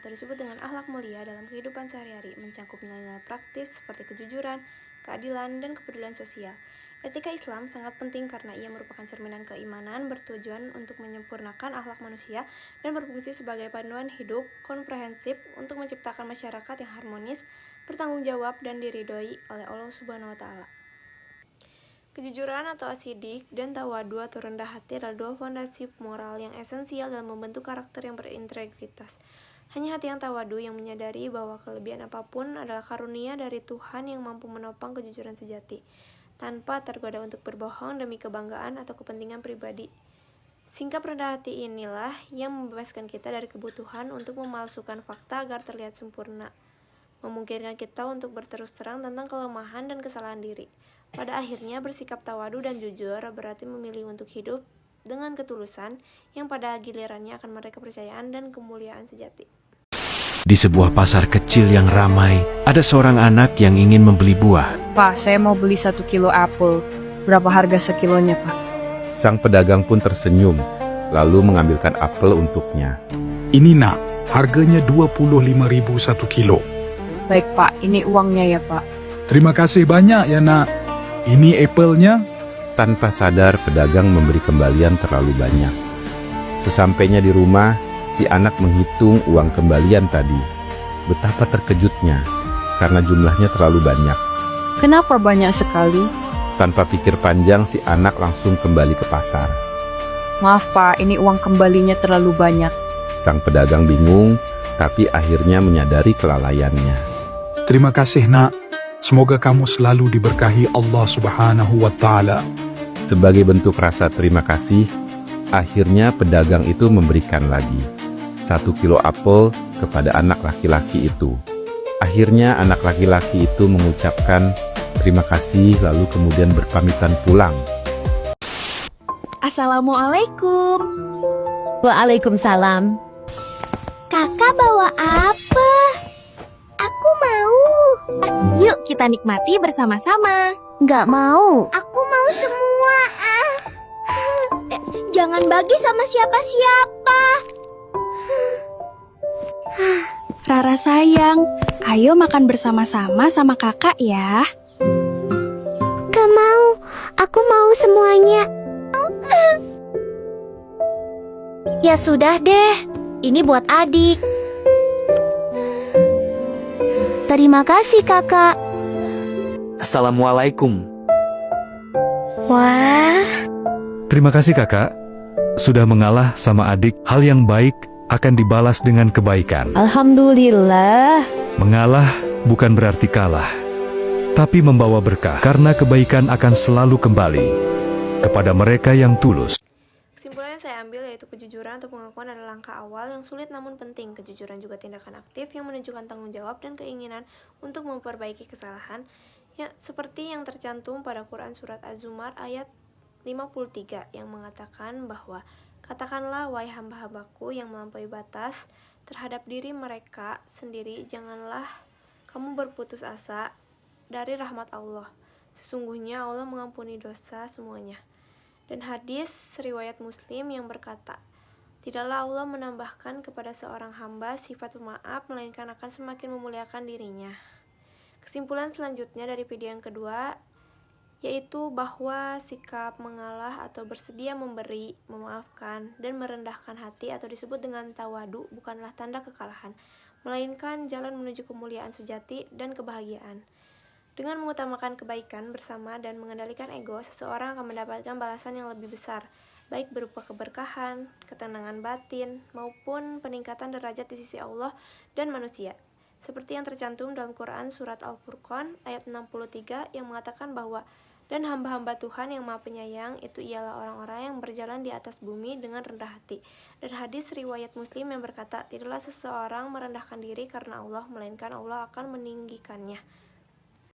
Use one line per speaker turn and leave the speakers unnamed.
atau disebut dengan akhlak mulia dalam kehidupan sehari-hari, mencakup nilai-nilai praktis seperti kejujuran, keadilan, dan kepedulian sosial. Etika Islam sangat penting karena ia merupakan cerminan keimanan bertujuan untuk menyempurnakan akhlak manusia dan berfungsi sebagai panduan hidup komprehensif untuk menciptakan masyarakat yang harmonis, bertanggung jawab, dan diridhoi oleh Allah Subhanahu wa Ta'ala. Kejujuran atau asidik dan tawadu atau rendah hati adalah dua fondasi moral yang esensial dalam membentuk karakter yang berintegritas. Hanya hati yang tawadu yang menyadari bahwa kelebihan apapun adalah karunia dari Tuhan yang mampu menopang kejujuran sejati, tanpa tergoda untuk berbohong demi kebanggaan atau kepentingan pribadi. Sikap rendah hati inilah yang membebaskan kita dari kebutuhan untuk memalsukan fakta agar terlihat sempurna, memungkinkan kita untuk berterus terang tentang kelemahan dan kesalahan diri. Pada akhirnya, bersikap tawadu dan jujur berarti memilih untuk hidup dengan ketulusan yang pada gilirannya akan meraih kepercayaan dan kemuliaan sejati.
Di sebuah pasar kecil yang ramai, ada seorang anak yang ingin membeli buah.
Pak, saya mau beli 1 kilo apel. Berapa harga sekilonya, Pak?
Sang pedagang pun tersenyum, lalu mengambilkan apel untuknya.
Ini nak, harganya 25.000 1 kilo.
Baik, Pak. Ini uangnya ya, Pak.
Terima kasih banyak ya nak. Ini apelnya.
Tanpa sadar, pedagang memberi kembalian terlalu banyak. Sesampainya di rumah, si anak menghitung uang kembalian tadi. Betapa terkejutnya, karena jumlahnya terlalu banyak.
Kenapa banyak sekali?
Tanpa pikir panjang, si anak langsung kembali ke pasar.
Maaf, Pak. Ini uang kembalinya terlalu banyak.
Sang pedagang bingung, tapi akhirnya menyadari kelalaiannya.
Terima kasih nak. Semoga kamu selalu diberkahi Allah Subhanahu wa Ta'ala.
Sebagai bentuk rasa terima kasih, akhirnya pedagang itu memberikan lagi 1 kilo apel kepada anak laki-laki itu. Akhirnya anak laki-laki itu mengucapkan terima kasih lalu kemudian berpamitan pulang.
Assalamualaikum.
Waalaikumsalam.
Kakak bawa apa? Aku mau. Yuk kita nikmati bersama-sama.
Nggak mau.
Aku mau semua. Jangan bagi sama siapa-siapa. Rara sayang, ayo makan bersama-sama sama kakak ya.
Nggak mau. Aku mau semuanya.
Ya sudah deh, ini buat adik.
Terima kasih kakak.
Assalamualaikum.
Wah.
Terima kasih kakak. Sudah mengalah sama adik, hal yang baik akan dibalas dengan kebaikan.
Alhamdulillah.
Mengalah bukan berarti kalah, tapi membawa berkah karena kebaikan akan selalu kembali kepada mereka yang tulus.
Kesimpulan yang saya ambil yaitu kejujuran atau pengakuan adalah langkah awal yang sulit namun penting. Kejujuran juga tindakan aktif yang menunjukkan tanggung jawab dan keinginan untuk memperbaiki kesalahan, ya, seperti yang tercantum pada Quran Surat Az-Zumar ayat 53 yang mengatakan bahwa katakanlah wahai hamba-hambaku yang melampaui batas terhadap diri mereka sendiri, janganlah kamu berputus asa dari rahmat Allah. Sesungguhnya Allah mengampuni dosa semuanya. Dan hadis riwayat Muslim yang berkata, tidaklah Allah menambahkan kepada seorang hamba sifat pemaaf, melainkan akan semakin memuliakan dirinya. Kesimpulan selanjutnya dari video yang kedua, yaitu bahwa sikap mengalah atau bersedia memberi, memaafkan, dan merendahkan hati atau disebut dengan tawadu bukanlah tanda kekalahan, melainkan jalan menuju kemuliaan sejati dan kebahagiaan. Dengan mengutamakan kebaikan bersama dan mengendalikan ego, seseorang akan mendapatkan balasan yang lebih besar, baik berupa keberkahan, ketenangan batin, maupun peningkatan derajat di sisi Allah dan manusia. Seperti yang tercantum dalam Quran Surat Al-Furqan ayat 63 yang mengatakan bahwa dan hamba-hamba Tuhan yang Maha Penyayang itu ialah orang-orang yang berjalan di atas bumi dengan rendah hati. Dan hadis riwayat Muslim yang berkata, tidaklah seseorang merendahkan diri karena Allah, melainkan Allah akan meninggikannya.